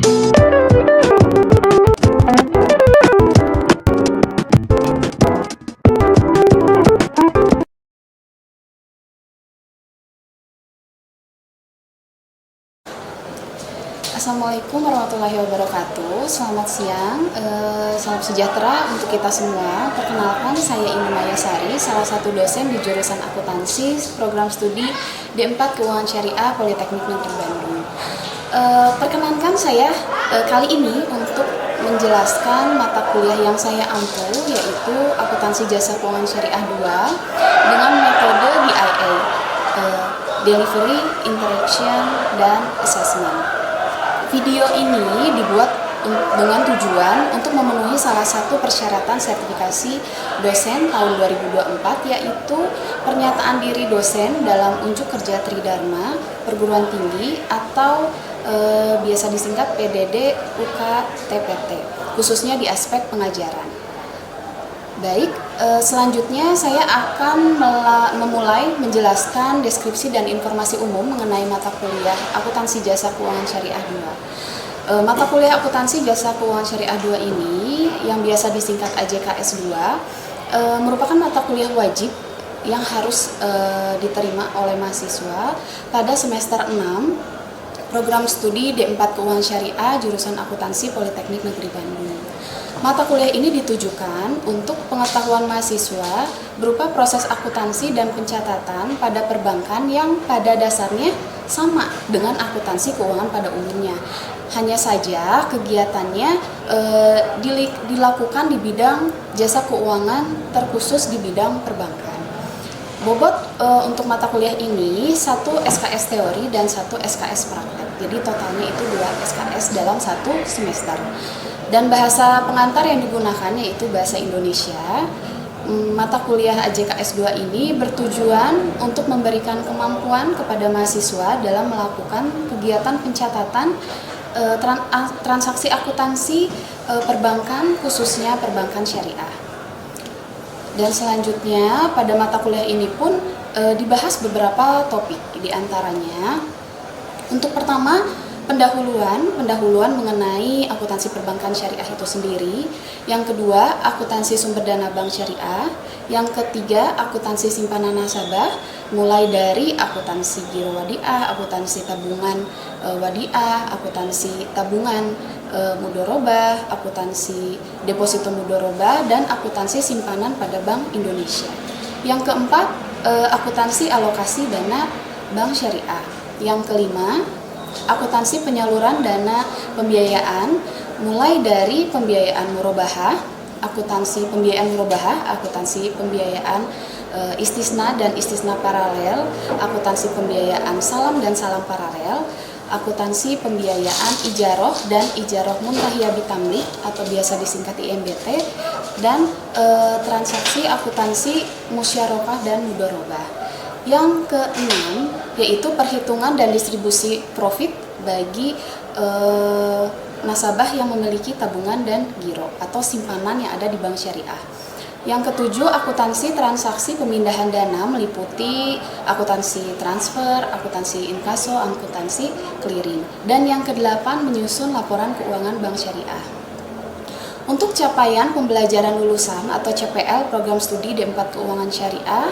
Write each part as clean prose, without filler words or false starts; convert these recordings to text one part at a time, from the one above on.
Assalamualaikum warahmatullahi wabarakatuh. Selamat siang, salam sejahtera untuk kita semua. Perkenalkan, saya Indi Mayasari, salah satu dosen di jurusan akuntansi program studi D4 Keuangan Syariah Politeknik Negeri Bandung. Perkenankan saya kali ini untuk menjelaskan mata kuliah yang saya ampu, yaitu Akuntansi Jasa Keuangan Syariah 2 dengan metode DIA, Delivery, Interaction, dan Assessment. Video ini dibuat dengan tujuan untuk memenuhi salah satu persyaratan sertifikasi dosen tahun 2024, yaitu pernyataan diri dosen dalam unjuk kerja Tridharma perguruan tinggi atau biasa disingkat PDD UK-TPT, khususnya di aspek pengajaran. Baik, selanjutnya saya akan memulai menjelaskan deskripsi dan informasi umum mengenai mata kuliah Akuntansi Jasa Keuangan Syariah 2. Mata kuliah Akuntansi Jasa Keuangan Syariah 2 ini, yang biasa disingkat AJKS 2, merupakan mata kuliah wajib yang harus diterima oleh mahasiswa pada semester 6 program studi D4 Keuangan Syariah jurusan Akuntansi Politeknik Negeri Bandung. Mata kuliah ini ditujukan untuk pengetahuan mahasiswa berupa proses akuntansi dan pencatatan pada perbankan yang pada dasarnya sama dengan akuntansi keuangan pada umumnya. Hanya saja kegiatannya dilakukan di bidang jasa keuangan terkhusus di bidang perbankan. Bobot untuk mata kuliah ini 1 SKS teori dan 1 SKS praktek. Jadi totalnya itu 2 SKS dalam 1 semester. Dan bahasa pengantar yang digunakan yaitu bahasa Indonesia. Mata kuliah AJKS 2 ini bertujuan untuk memberikan kemampuan kepada mahasiswa dalam melakukan kegiatan pencatatan transaksi akuntansi perbankan, khususnya perbankan syariah. Dan selanjutnya pada mata kuliah ini pun dibahas beberapa topik, diantaranya untuk pertama pendahuluan mengenai akuntansi perbankan syariah itu sendiri. Yang kedua, akuntansi sumber dana bank syariah. Yang ketiga, akuntansi simpanan nasabah, mulai dari akuntansi giro wadiah, akuntansi tabungan wadiah, akuntansi tabungan mudorobah, akuntansi deposito mudorobah, dan akuntansi simpanan pada Bank Indonesia. Yang keempat, akuntansi alokasi dana bank syariah. Yang kelima, akuntansi penyaluran dana pembiayaan, mulai dari pembiayaan murabahah, akuntansi pembiayaan murabahah, akuntansi pembiayaan istisna dan istisna paralel, akuntansi pembiayaan salam dan salam paralel, akuntansi pembiayaan ijaroh dan ijaroh muntahiyah bitamlik atau biasa disingkat IMBT, dan transaksi akuntansi musyarakah dan mudorobah. Yang keenam yaitu perhitungan dan distribusi profit bagi nasabah yang memiliki tabungan dan giro atau simpanan yang ada di bank syariah. Yang ketujuh, akuntansi transaksi pemindahan dana meliputi akuntansi transfer, akuntansi inkaso, akuntansi clearing. Dan yang kedelapan, menyusun laporan keuangan bank syariah. Untuk capaian pembelajaran lulusan atau CPL program studi D4 Keuangan Syariah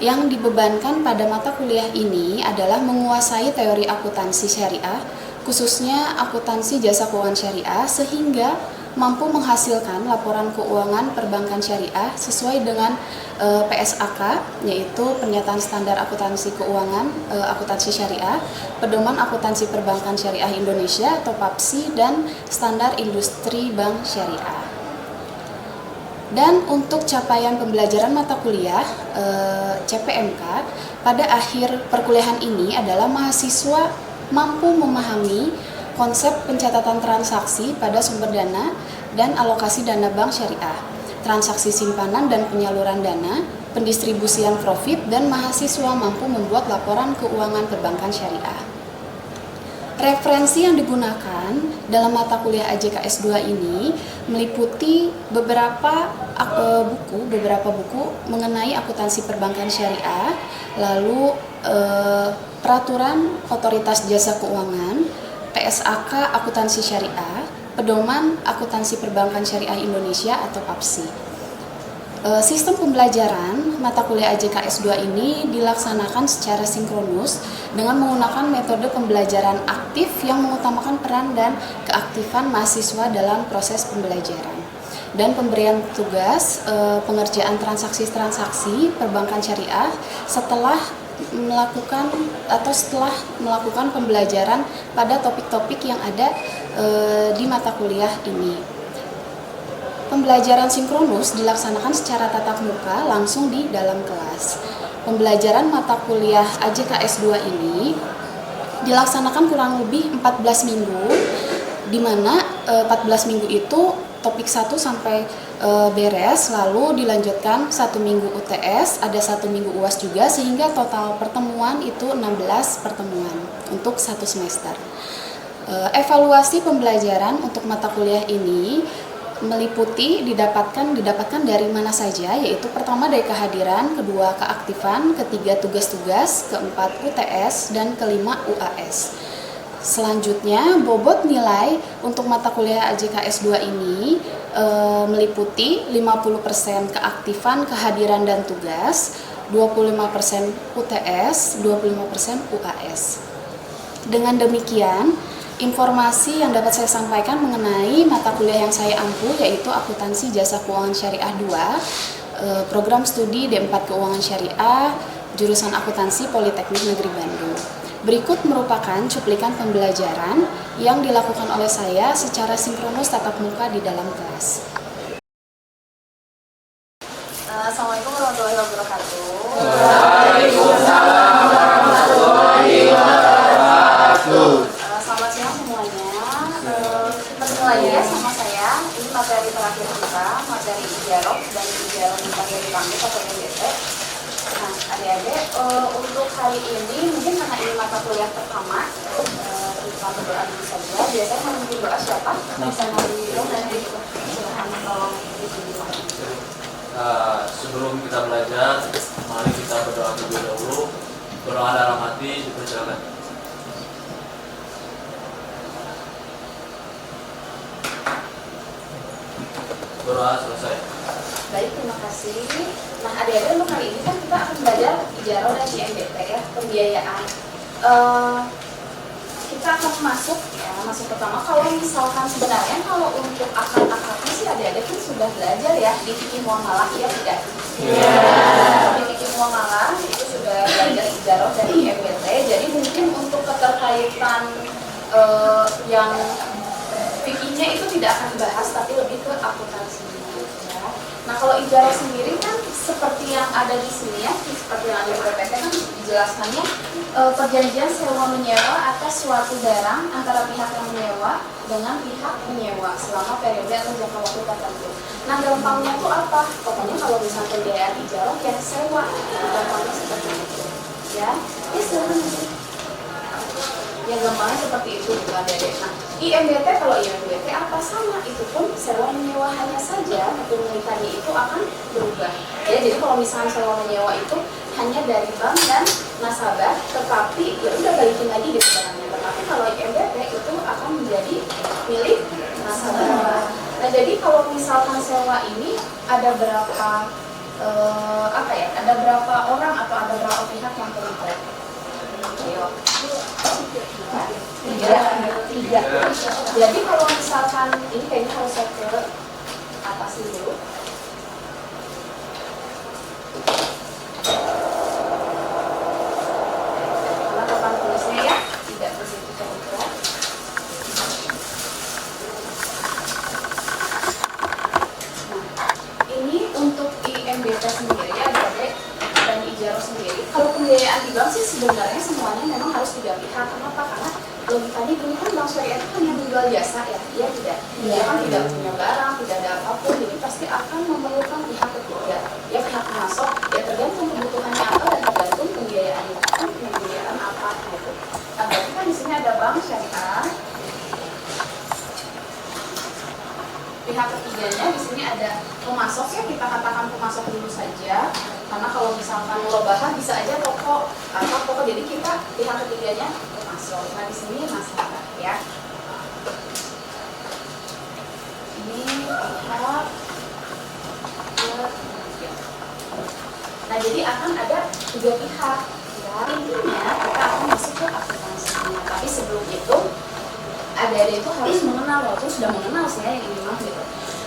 yang dibebankan pada mata kuliah ini adalah menguasai teori akuntansi syariah, khususnya akuntansi jasa keuangan syariah, sehingga mampu menghasilkan laporan keuangan perbankan syariah sesuai dengan PSAK, yaitu pernyataan standar akuntansi keuangan akuntansi syariah, pedoman akuntansi perbankan syariah Indonesia atau PAPSI, dan standar industri bank syariah. Dan untuk capaian pembelajaran mata kuliah CPMK pada akhir perkuliahan ini adalah mahasiswa mampu memahami konsep pencatatan transaksi pada sumber dana dan alokasi dana bank syariah, transaksi simpanan dan penyaluran dana, pendistribusian profit, dan mahasiswa mampu membuat laporan keuangan perbankan syariah. Referensi yang digunakan dalam mata kuliah AJKS 2 ini meliputi beberapa buku mengenai akuntansi perbankan syariah, lalu peraturan otoritas jasa keuangan, PSAK Akuntansi Syariah, Pedoman Akuntansi Perbankan Syariah Indonesia atau PAPSI. Sistem pembelajaran mata kuliah AJK S2 ini dilaksanakan secara sinkronus dengan menggunakan metode pembelajaran aktif yang mengutamakan peran dan keaktifan mahasiswa dalam proses pembelajaran. Dan pemberian tugas pengerjaan transaksi-transaksi perbankan syariah setelah melakukan pembelajaran pada topik-topik yang ada di mata kuliah ini. Pembelajaran sinkronus dilaksanakan secara tatap muka langsung di dalam kelas. Pembelajaran mata kuliah AJK S2 ini dilaksanakan kurang lebih 14 minggu, di mana 14 minggu itu topik 1 sampai beres, lalu dilanjutkan 1 minggu UTS, ada 1 minggu UAS juga, sehingga total pertemuan itu 16 pertemuan untuk 1 semester. Evaluasi pembelajaran untuk mata kuliah ini meliputi didapatkan dari mana saja, yaitu pertama dari kehadiran, kedua keaktifan, ketiga tugas-tugas, keempat UTS, dan kelima UAS. Selanjutnya, bobot nilai untuk mata kuliah AJK S2 ini meliputi 50% keaktifan, kehadiran, dan tugas, 25% UTS, 25% UAS. Dengan demikian, informasi yang dapat saya sampaikan mengenai mata kuliah yang saya ampu yaitu Akuntansi Jasa Keuangan Syariah 2, program studi D4 Keuangan Syariah, jurusan Akuntansi Politeknik Negeri Bandung. Berikut merupakan cuplikan pembelajaran yang dilakukan oleh saya secara sinkronus tatap muka di dalam kelas. Assalamualaikum warahmatullahi wabarakatuh. Waalaikumsalam warahmatullahi wabarakatuh. Selamat siang semuanya. Bertemu lagi ya sama saya. Ini materi terakhir kita, materi ijarah dan ijarah dipanggil dipanggil atau MDT. Nah, adik-adik, untuk hari ini mungkin karena ini mata kuliah pertama, kita berdoa dulu saja. Biasanya memimpin doa siapa? Bisa memimpin doa dan silahkan tolong dipimpin. Sebelum kita belajar, mari kita berdoa terlebih dahulu. Berdoa dalam hati, dipersilakan. Doa selesai. Baik, terima kasih. Nah, adik-adik untuk hari ini kan kita akan belajar ijarah dan IMDT ya, pembiayaan. Kita akan masuk pertama. Kalau misalkan sebenarnya kalau untuk akad-akadnya sih adik-adik kan sudah belajar ya di fikih muamalah ya tidak? Di fikih muamalah itu sudah belajar ijarah dan IMDT. Jadi mungkin untuk keterkaitan yang fikihnya itu tidak akan dibahas, tapi lebih ke akuntansi. Ya. Nah, kalau ijarah sendiri kan seperti yang ada di sini ya, seperti yang ada di PPT kan dijelaskannya perjanjian sewa menyewa atas suatu barang antara pihak yang menyewa dengan pihak menyewa selama periode atau jangka waktu tertentu. Nah, gampangnya tuh apa? Pokoknya kalau misalnya pembiayaan ijarah ya sewa, gampangnya seperti itu. Ya, silakan. Ya gampangnya seperti itu bukan Dede. Nah, IMDT kalau IMDT apa sama? Itu pun sewa menyewa hanya saja kepemilikannya itu akan berubah. Ya, jadi kalau misalnya sewa menyewa itu hanya dari bank dan nasabah, tetapi ya udah balikin lagi gitu barangnya. Tetapi kalau IMDT itu akan menjadi milik nasabah. Nah, jadi kalau misalkan sewa ini ada berapa ada berapa orang atau ada berapa pihak yang terlibat? Ayo. Tiga. Jadi kalau misalkan ini kayaknya harus saya ke atas dulu. Karena papan tulisnya ya tidak begitu terlihat. Nah, ini untuk IMDT sendiri ya, adik-adik, dan ijarah sendiri. Kalau pembiayaan di bank sih sebenarnya semuanya memang harus tiga pihak. Kenapa? Karena logikanya dulu kan bank syariah itu hanya menjual jasa ya, dia tidak, dia kan tidak punya barang, tidak ada apapun, jadi pasti akan memerlukan pihak ketiga, ya pihak pemasok, ya tergantung kebutuhannya apa dan tergantung pembiayaannya kan pembiayaan apa gitu. Nah, berarti kan di sini ada bank syariah, pihak ketiganya di sini ada pemasok ya, kita katakan pemasok dulu saja, karena kalau misalkan murabahah bisa aja toko atau toko, jadi kita pihak ketiganya pemasok. Nah, di sini nasabah ya. A, B, C. Nah, jadi akan ada 3 pihak. Ya, intinya kita akan masuk ke akuntansinya. Tapi sebelum itu, adik-adik itu harus mengenal, walaupun sudah mengenal sih ya yang ini mah gitu.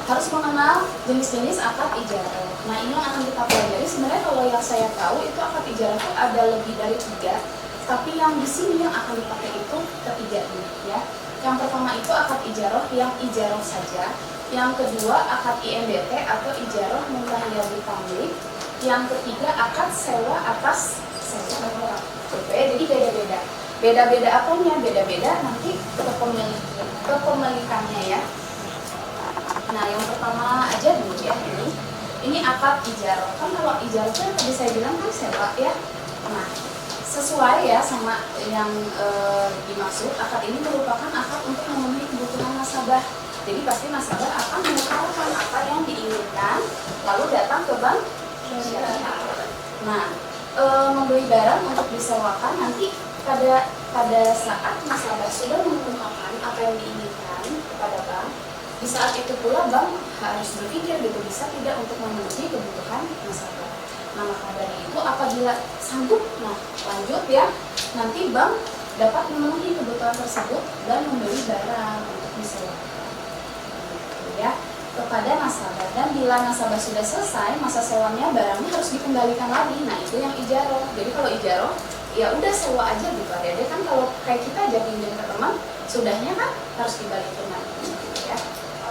Harus mengenal jenis-jenis akad ijarah. Nah, ini yang akan kita pelajari. Sebenarnya kalau yang saya tahu itu akad ijarah itu ada lebih dari 3, tapi yang di sini yang akan dipakai itu ketiganya ya. Yang pertama itu akad ijarah yang ijarah saja. Yang kedua akad IMDT atau ijarah muntahiyah tamlik. Yang ketiga akad sewa atas sewa. Oke, jadi beda-beda. Beda-beda apanya? Beda-beda nanti kepemilikannya ya. Nah, yang pertama aja dulu ya ini. Ini akad ijarah. Kan kalau ijarah itu tadi saya bilang kan sewa ya. Nah, sesuai ya sama yang dimaksud, akad ini merupakan akad untuk memenuhi kebutuhan nasabah. Jadi pasti nasabah akan menukarkan apa yang diinginkan, lalu datang ke bank syariah. Nah, membeli barang untuk disewakan nanti pada saat nasabah sudah mengungkapkan apa yang diinginkan kepada bank, di saat itu pula bank harus berpikir gitu bisa tidak untuk memenuhi kebutuhan nasabah. Nah, maka dari itu apabila sanggup, nah lanjut ya, nanti bank dapat memenuhi kebutuhan tersebut dan membeli barang untuk disewakan ya kepada nasabah. Dan bila nasabah sudah selesai masa sewanya, barangnya harus dikembalikan lagi. Nah, itu yang ijarah. Jadi kalau ijarah ya udah sewa aja gitu. Ada kan kalau kayak kita aja pinjam ke teman, sudahnya kan harus dibalikin lagi ya.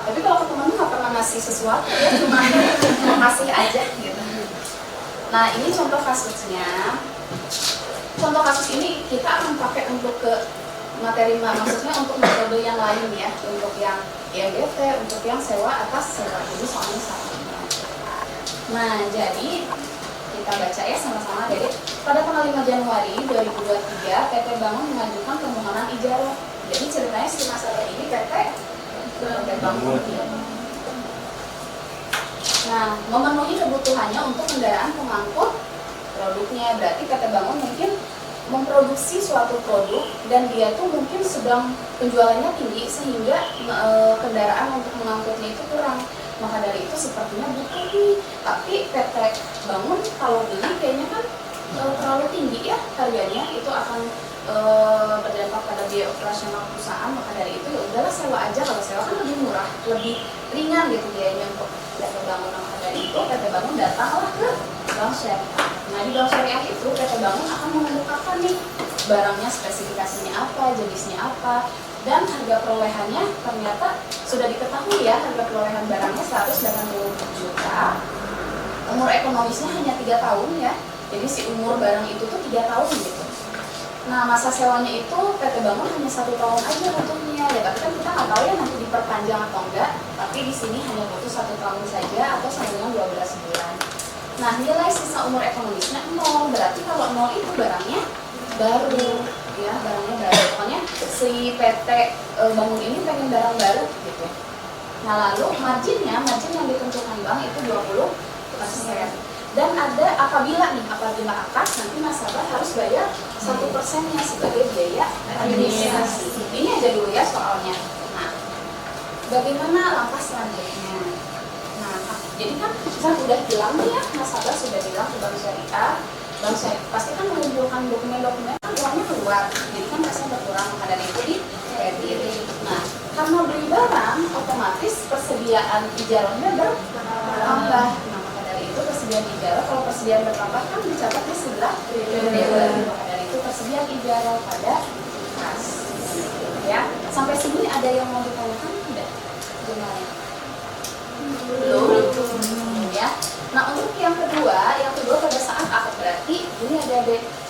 Tapi kalau ke teman nggak pernah ngasih sesuatu ya, cuma kasih aja gitu. Nah, ini contoh kasusnya. Contoh kasus ini kita akan pakai untuk ke materi, maksudnya untuk metode yang lain ya, untuk yang IMDT, untuk yang sewa atas sewa. Jadi soalnya sama. Nah, jadi kita baca ya sama-sama. Jadi pada tanggal 5 Januari 2023 PT Bangun mengajukan permohonan ijarah. Jadi ceritanya si nasabah ini PT Bangun. Nah, memenuhi kebutuhannya untuk kendaraan pengangkut produknya. Berarti PT Bangun mungkin memproduksi suatu produk dan dia tuh mungkin sedang penjualannya tinggi sehingga kendaraan untuk mengangkutnya itu kurang. Maka dari itu sepertinya butuh nih. Tapi PT Bangun kalau beli kayaknya kan terlalu tinggi ya harganya, itu akan berdampak pada biaya operasional perusahaan. Maka dari itu ya udahlah sewa aja. Kalau sewa kan lebih murah, lebih ringan gitu biayanya untuk PT Bangun. Maka dari itu PT Bangun datanglah ke Bank Syariah. Nah, di Bank Syariah itu PT Bangun akan mengemukakan nih barangnya, spesifikasinya apa, jenisnya apa, dan harga perolehannya ternyata sudah diketahui ya. Harga perolehan barangnya 180 juta. Umur ekonomisnya hanya 3 tahun ya. Jadi si umur barang itu tuh 3 tahun gitu. Nah, masa sewanya itu PT Bangun hanya 1 tahun aja butuhnya ya. Tapi kan kita nggak tahu ya nanti diperpanjang atau enggak. Tapi di sini hanya butuh 1 tahun saja atau sama dengan 12 bulan. Nah, nilai sisa umur ekonomisnya 0. Berarti kalau 0 itu barangnya baru ya, barangnya baru. Pokoknya si PT Bangun ini pengen barang baru gitu. Nah, lalu margin yang ditentukan bank itu 20%. Dan ada apabila akad, nanti nasabah harus bayar 1%-nya sebagai biaya administrasi. Ini aja dulu ya soalnya. Nah, bagaimana langkah selanjutnya? Nah, jadi kan saya udah bilang nih ya, nasabah sudah bilang ke Bank Syariah. Bank Syariah pasti kan mengumpulkan dokumen-dokumen, kan uangnya keluar. Jadi kan kasnya berkurang, maka dari itu di kredit. Nah, karena beli barang, otomatis persediaan ijarahnya bertambah. Nah, maka dari itu persediaan ijarah, kalau persediaan bertambah kan dicatatnya sebelah periode. Maka dari itu persediaan ijarah pada kas. Ya, sampai sini ada yang mau ditanyakan tidak? Jumlahnya? Belum. Ya. Nah, untuk yang kedua pada saat akad, berarti ini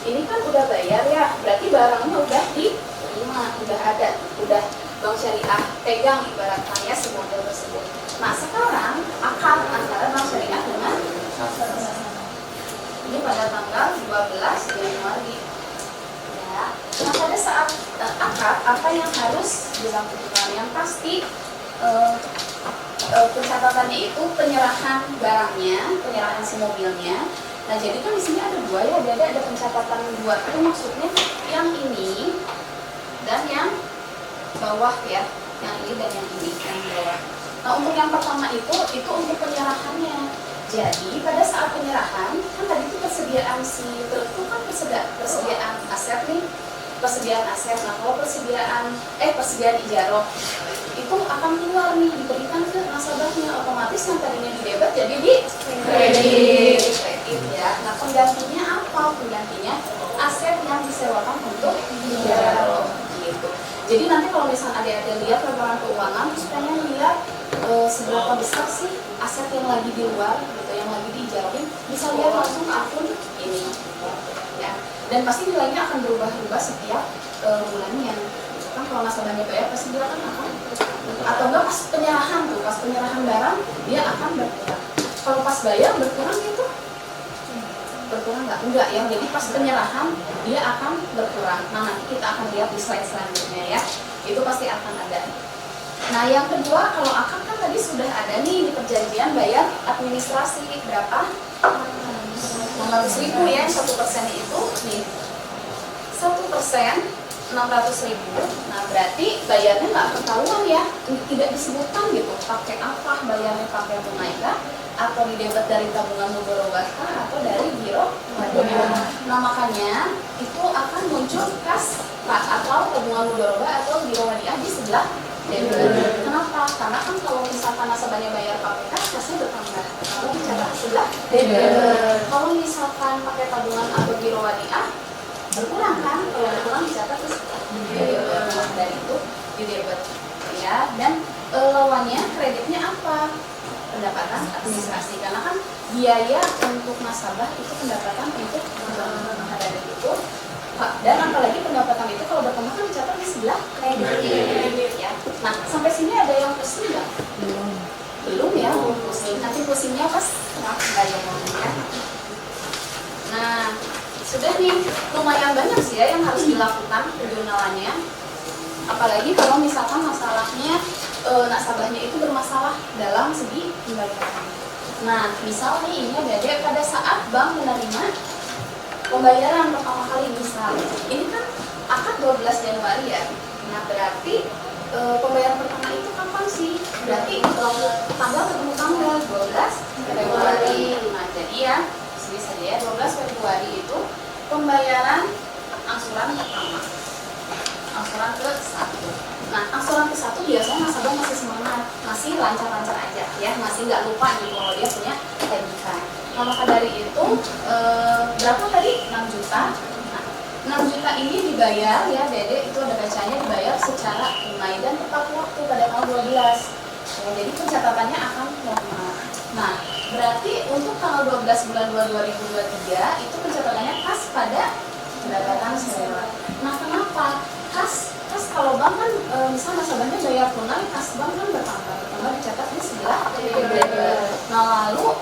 ini kan udah bayar ya, berarti barangnya udah diterima, udah ada, udah Bank Syariah pegang ibaratnya si model tersebut. Nah, sekarang akad antara Bank Syariah dengan ini pada tanggal 12 Januari. Ya. Nah, pada saat akad apa yang harus dilakukan? Yang pasti pencatatannya itu penyerahan barangnya, penyerahan si mobilnya. Nah, jadi kan di sini ada 2 ya, ada pencatatan 2. Itu maksudnya yang ini dan yang bawah ya, yang ini dan yang ini yang bawah. Nah, untuk yang pertama itu untuk penyerahannya. Jadi pada saat penyerahan, kan tadi itu persediaan si truk itu kan persediaan aset nih, persediaan aset. Nah, kalau persediaan ijaroh itu akan keluar nih, diberikan ke nasabahnya, otomatis yang tadinya di debit jadi di kredit ya. Nah, penggantinya apa? Penggantinya aset yang disewakan untuk ijaroh gitu. Jadi nanti kalau misalnya adik-adik lihat laporan keuangan, terus pengen lihat seberapa besar sih aset yang lagi di luar gitu, yang lagi diijarohin, bisa lihat langsung ke akun ini ya. Dan pasti nilainya akan berubah-ubah setiap bulannya. Kan kalau nasabahnya bayar pasti dia akan atau enggak pas penyerahan tuh, pas penyerahan barang dia akan berkurang. Kalau pas bayar berkurang gitu, berkurang enggak ya. Jadi pas penyerahan dia akan berkurang. Nah, nanti kita akan lihat di slide selanjutnya ya. Itu pasti akan ada. Nah, yang kedua, kalau akad kan tadi sudah ada nih di perjanjian bayar administrasi berapa? 600.000 ya, 1% itu nih 1% 600.000. Nah, berarti bayarnya nggak ketahuan ya, tidak disebutkan gitu pakai apa bayarnya, pakai tunai kah, atau di debit dari tabungan mudharabah kah, atau dari biro wadiah. Nah, makanya itu akan muncul kas atau tabungan mudharabah atau biro wadiah di sebelah debit. Kenapa? Karena kan kalau misalkan nasabahnya bayar pakai kas, kasnya bertambah. Kalau bicara sebelah debit. Kalau misalkan pakai tabungan atau biro wadiah berkurang kan, kalau berkurang dicatat terus dari itu di debit ya. Dan lawannya kreditnya apa? Pendapatan administrasi, karena kan biaya untuk nasabah itu pendapatan untuk ada itu. Dan apalagi pendapatan itu kalau bertambah kan dicatat di sebelah kredit ya. Nah, sampai sini ada yang pusing nggak? Belum ya, belum pusing. Nanti pusingnya pas bayar ya. Nah, sudah nih, lumayan banyak sih ya yang harus dilakukan penjualannya. Apalagi kalau misalkan masalahnya nasabahnya itu bermasalah dalam segi pembayaran. Nah, misal nih ini ada pada saat bank menerima pembayaran pertama kali, misal ini kan akad 12 Januari ya. Nah, berarti pembayaran pertama itu kapan sih? Berarti tanggal ketemu tanggal 12 Februari. Nah, jadi ya sini saja ya, 12 Februari itu pembayaran angsuran pertama, angsuran ke-1. Nah, angsuran ke-1 biasanya nasabah masih semangat, masih lancar-lancar aja ya, masih nggak lupa nih kalau dia punya tagihan. Nah, maka dari itu berapa tadi? 6 juta. Nah, 6 juta ini dibayar ya, Dede itu ada bacanya dibayar secara tunai dan tepat waktu pada tanggal 12. Ya, jadi pencatatannya akan normal. Nah, berarti untuk tanggal 12 bulan 2 2023 itu pencatatannya kas pada pendapatan sewa. Nah, kenapa? Kas kalau bank kan misal nasabahnya bayar tunai, kas bank kan bertambah dicatat di sebelah debit. Nah, lalu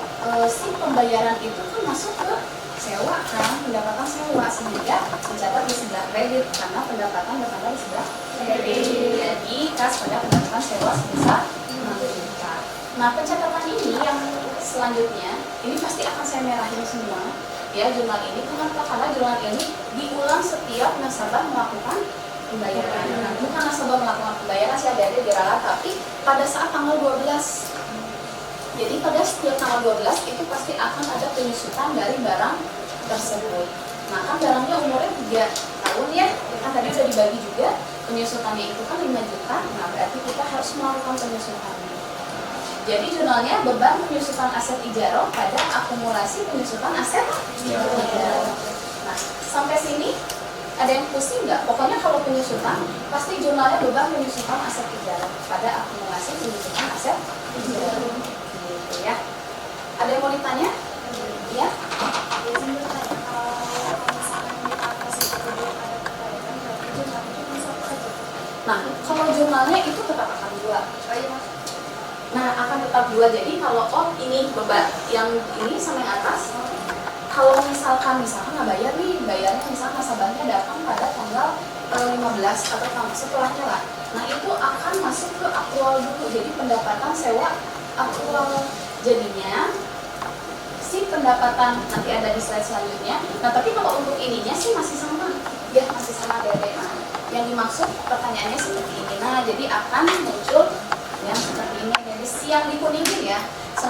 si pembayaran itu kan masuk ke sewa kan, pendapatan sewa, sehingga dicatat di sebelah kredit karena pendapatan bertambah di sebelah kredit. Jadi kas pada pendapatan sewa sebesar 6 juta. Nah, pencatatan ini yang selanjutnya ini pasti akan saya merahin semua ya jurnal ini. Kenapa? Karena jurnal ini diulang setiap nasabah melakukan pembayaran. Nah, bukan nasabah melakukan pembayaran sih ada diralat, tapi pada saat tanggal 12. Jadi pada setiap tanggal 12 itu pasti akan ada penyusutan dari barang tersebut. Nah, kan barangnya umurnya 3 tahun ya, kan tadi sudah dibagi juga penyusutannya itu kan 5 juta. Nah, berarti kita harus melakukan penyusutannya. Jadi jurnalnya beban penyusutan aset ijaroh pada akumulasi penyusutan aset ijaroh. Nah, sampai sini ada yang pusing nggak? Pokoknya kalau penyusutan pasti jurnalnya beban penyusutan aset ijaroh pada akumulasi penyusutan aset ijaroh. Gitu ya. Ada yang mau ditanya? Ya? Nah, kalau jurnalnya itu tetap akan 2. Nah, akan tetap 2. Jadi kalau ini beban yang ini sama yang atas, kalau misalkan nggak bayar nih, bayarnya misalkan nasabahnya datang pada tanggal 15 atau setelahnya lah. Nah, itu akan masuk ke aktual dulu. Jadi pendapatan sewa aktual. Jadinya si pendapatan nanti ada di slide selanjutnya. Nah, tapi kalau untuk ininya sih masih sama. Ya, masih sama DPA. Yang dimaksud pertanyaannya seperti ini. Nah, jadi akan muncul yang seperti ini. Jadi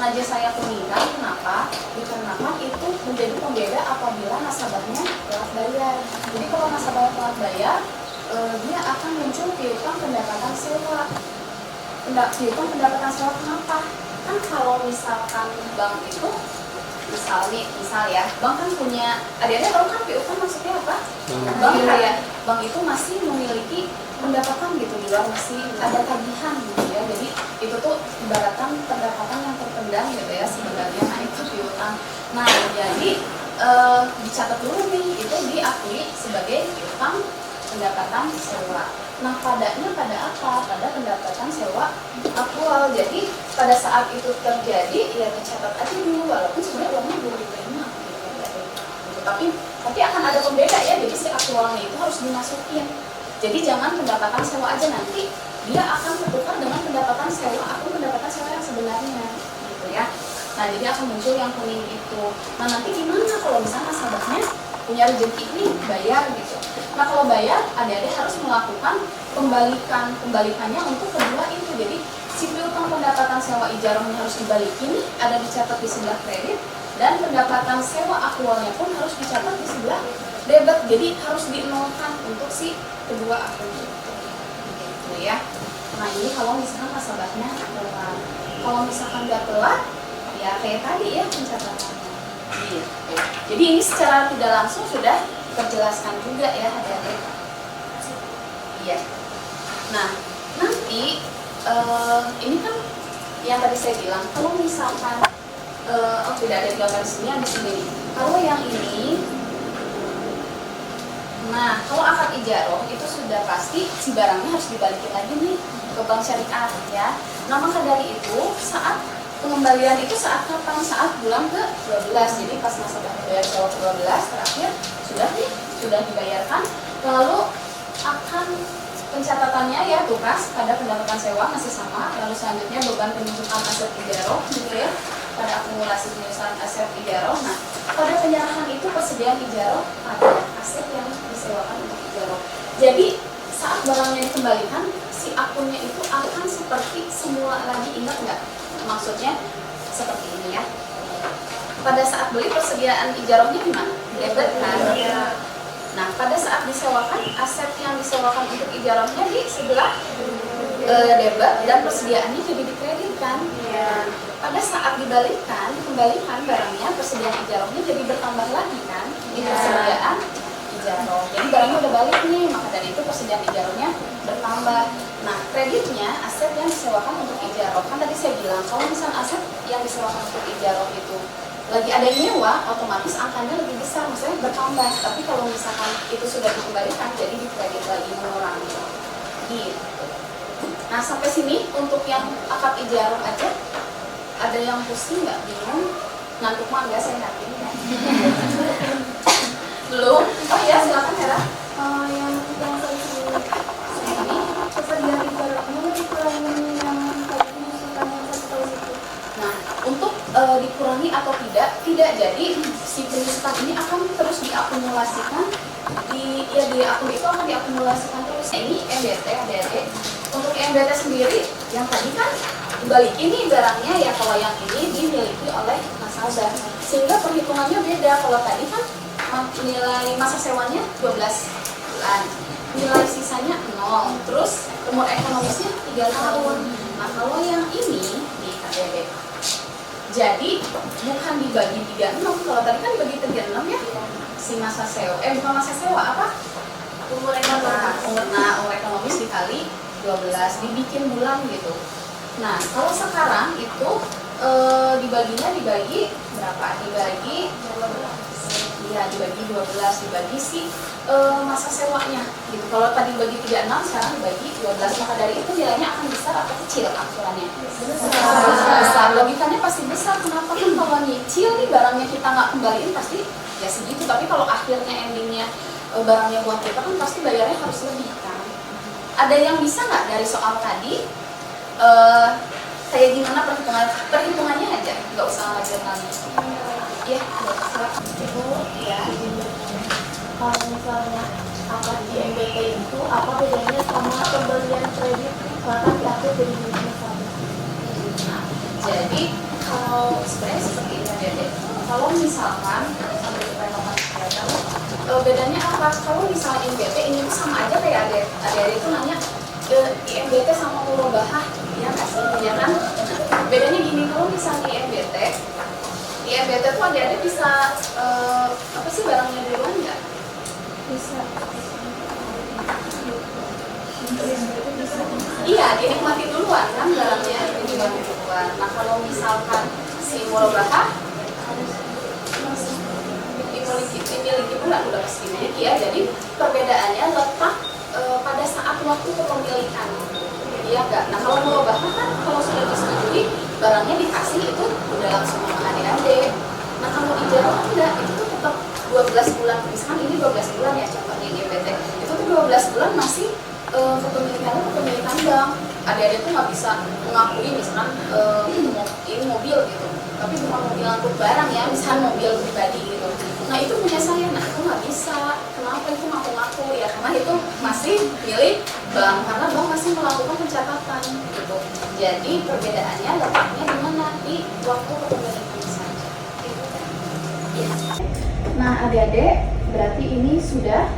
sengaja saya kuningkan, kenapa? Dikarenakan itu menjadi pembeda apabila nasabahnya telat bayar. Jadi kalau nasabahnya telat bayar, dia akan muncul piutang pendapatan sewa. Piutang pendapatan sewa kenapa? Kan kalau misalkan bank itu, misal ya, bank kan punya, adik-adik tahu kan piutang maksudnya apa? Bank kayak, bank itu masih memiliki pendapatan gitu, di luar masih ada tagihan gitu ya. Jadi itu tuh ibaratkan pendapatan yang terpendam gitu ya sebenarnya, nah itu piutang. Nah jadi dicatat dulu nih, itu diakui sebagai piutang pendapatan sewa. Nah padanya pada apa? Pada pendapatan sewa aktual. Jadi pada saat itu terjadi ya dicatat aja dulu, walaupun sebenarnya uangnya belum diterima gitu, gitu. Tapi akan ada pembeda ya, jadi si aktualnya itu harus dimasukin. Jadi jangan pendapatan sewa aja, nanti dia akan tertukar dengan pendapatan sewa atau pendapatan sewa yang sebenarnya gitu ya. Nah jadi akan muncul yang kuning itu. Nah nanti gimana kalau misalnya nasabahnya punya rezeki ini bayar gitu. Nah kalau bayar, adik-adik harus melakukan pembalikannya untuk kedua itu. Jadi si piutang pendapatan sewa ijarahnya harus dibalikin, ada dicatat di sebelah kredit, dan pendapatan sewa aktualnya pun harus dicatat di sebelah debit. Jadi harus dinolkan untuk si kedua akun itu gitu ya. Nah ini kalau misalkan nasabahnya telat. Kalau misalkan nggak telat, ya kayak tadi ya pencatatannya gitu. Jadi ini secara tidak langsung sudah terjelaskan juga ya adik-adik. Iya. Nah nanti ini kan yang tadi saya bilang, kalau misalkan tidak ada di gambar sini, ada di sini. Kalau yang ini, nah kalau akad ijaroh itu sudah pasti si barangnya harus dibalikin lagi nih ke bank syariah ya. Nah maka dari itu saat pengembalian itu saat kapan? Saat bulan ke-12. Jadi pas nasabah bayar sewa ke-12 terakhir sudah dibayarkan, lalu akan pencatatannya ya tugas pada pendapatan sewa masih sama, lalu selanjutnya beban penunjukan aset ijaroh gitu ya, pada akumulasi penyusunan aset ijaroh. Nah pada penyerahan itu persediaan ijaroh pada aset yang disewakan untuk ijaroh. Jadi saat barangnya dikembalikan, si akunnya itu akan seperti semula lagi. Ingat nggak? Maksudnya seperti ini ya. Pada saat beli persediaan ijarohnya gimana? Debit kan? Nah pada saat disewakan, aset yang disewakan untuk ijarohnya di sebelah debit dan persediaannya jadi dikreditkan. Pada saat kembalikan barangnya, persediaan ijarohnya jadi bertambah lagi kan? Di persediaan ijaroh. Jadi barangnya udah balik nih, maka dari itu persediaan ijarohnya bertambah. Nah, kreditnya aset yang disewakan untuk ijaroh. Kan tadi saya bilang, kalau misalnya aset yang disewakan untuk ijaroh itu lagi ada yang nyewa, otomatis angkanya lebih besar, maksudnya bertambah. Tapi kalau misalkan itu sudah dikembalikan, jadi dikredit lagi mengurangi. Gitu. Nah, sampai sini untuk yang akad ijaroh aja, ada yang pusing nggak, bingung? Ngantuk mah nggak, saya yakin ya. Belum? Oh ya, silakan Hera. Yang tadi ini persediaan ibaratnya dikurangin yang tadi penyusutan yang saya tahu itu. Nah, untuk dikurangi atau tidak, jadi si penyusutan ini akan terus diakumulasikan di akun itu akan diakumulasikan terus. Nah, ini MBT, ADT. Untuk MBT sendiri, yang tadi kan dibalikin nih barangnya ya, kalau yang ini dimiliki oleh nasabah. Sehingga perhitungannya beda. Kalau tadi kan nilai masa sewanya 12 bulan, nilai sisanya 0, terus umur ekonomisnya 3 tahun. Nah kalau yang ini di KTP, jadi bukan dibagi 36, kalau tadi kan dibagi 36 ya, si masa sewa, bukan masa sewa, apa? Umur ekonomis. Nah umur ekonomis dikali 12, dibikin bulan gitu. Nah kalau sekarang itu dibaginya dibagi berapa? Dibagi 12, dibagi si masa sewanya gitu. Kalau tadi dibagi 36, sekarang dibagi 12, maka dari itu nilainya akan besar atau kecil angsurannya? Besar. Logikanya pasti besar. Kenapa? Kan kalau nyicil nih barangnya kita nggak kembaliin pasti ya segitu, tapi kalau akhirnya endingnya barangnya buat kita kan pasti bayarnya harus lebih kan. Ada yang bisa nggak dari soal tadi kayak gimana perhitungannya aja, nggak usah ngajar lagi. Iya, silakan. Ibu, Ya. kalau misalnya akad di MBT itu apa bedanya sama pembelian kredit karena diatur jadi bisnis saja? Nah, jadi kalau kalau misalkan sampai kita ngomong bedanya apa? Kalau misalnya IMBT ini tuh sama aja kayak adik-adik itu nanya IMBT sama murabahah, ya nggak sih? Ya kan? Bedanya gini, kalau misalnya IMBT tuh adik-adik bisa apa sih barangnya duluan nggak? Bisa. Iya, dinikmati duluan kan barangnya, dinikmati duluan. Nah kalau misalkan si murabahah dimiliki bulan udah pasti dimiliki ya. Jadi perbedaannya letak pada saat waktu kepemilikan. Iya enggak? Nah kalau murabahah kan kalau sudah disetujui barangnya dikasih itu udah langsung sama adik-adik. Nah kalau ijarah enggak, itu tuh tetap 12 bulan. Misalkan ini 12 bulan ya contohnya di MBT. Itu tuh 12 bulan masih kepemilikan bank. Adik-adik tuh nggak bisa mengakui misalkan ini mobil gitu, tapi bukan mobil angkut barang ya, misalkan mobil pribadi gitu. Nah itu punya saya, nah itu nggak bisa. Kenapa itu ngaku-ngaku ya? Karena itu masih milik bank, karena bank masih melakukan pencatatan gitu. Jadi perbedaannya letaknya di mana? Di waktu kepemilikan saja. Ya. Nah adik-adik berarti ini sudah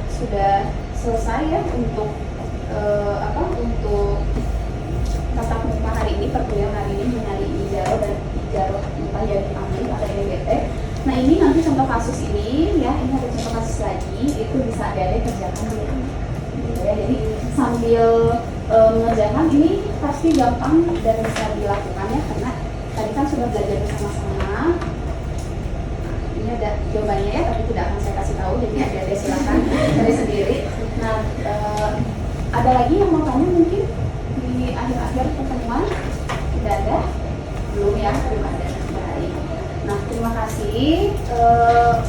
selesai ya untuk untuk tatap muka hari ini, perkuliahan hari ini mengenai ijaroh dan ijaroh muka yang diambil pada IMBT. Nah ini nanti contoh kasus ini ya, ini ada contoh kasus lagi, itu bisa adik-adik kerjakan di rumah gitu ya. Jadi sambil mengerjakan ini pasti gampang dan bisa dilakukan ya, karena tadi kan sudah belajar bersama-sama. Ini ada jawabannya ya, tapi tidak akan saya kasih tahu, jadi adik-adik silakan cari sendiri. Nah ada lagi yang mau tanya mungkin di akhir-akhir pertemuan? Tidak ada? Belum ya? Belum ada. Baik. Nah, terima kasih.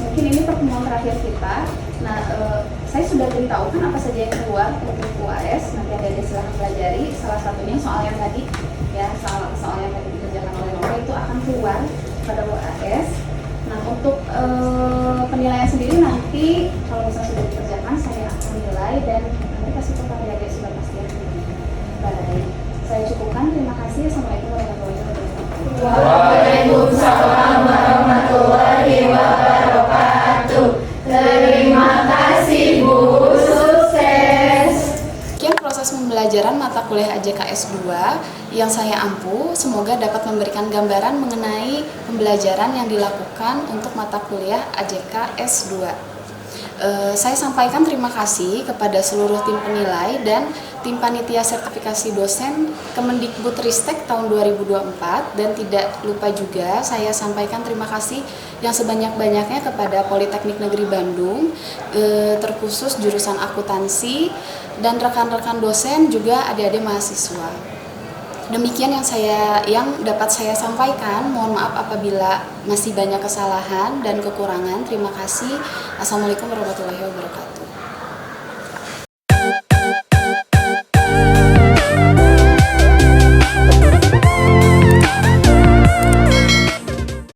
Mungkin ini pertemuan terakhir kita. Nah, saya sudah beritahukan apa saja yang keluar untuk UAS. Nanti ada silahkan pelajari. Salah satunya soal yang tadi, ya soal yang tadi dikerjakan oleh Nora itu akan keluar pada UAS. Nah, untuk penilaian sendiri nanti kalau misalnya sudah dikerjakan saya akan nilai dan nanti kasih tahu adik-adik sudah pasti ya. Baik, saya cukupkan. Terima kasih. Assalamualaikum warahmatullahi wabarakatuh. Waalaikumsalam warahmatullahi wabarakatuh. Terima kasih Bu, sukses. Sekian proses pembelajaran mata kuliah AJK S2 yang saya ampu, semoga dapat memberikan gambaran mengenai pembelajaran yang dilakukan untuk mata kuliah AJK S2. Saya sampaikan terima kasih kepada seluruh tim penilai dan tim panitia sertifikasi dosen Kemendikbudristek tahun 2024, dan tidak lupa juga saya sampaikan terima kasih yang sebanyak-banyaknya kepada Politeknik Negeri Bandung, terkhusus jurusan akuntansi dan rekan-rekan dosen juga adik-adik mahasiswa. Demikian yang dapat saya sampaikan. Mohon maaf apabila masih banyak kesalahan dan kekurangan. Terima kasih. Assalamualaikum warahmatullahi wabarakatuh.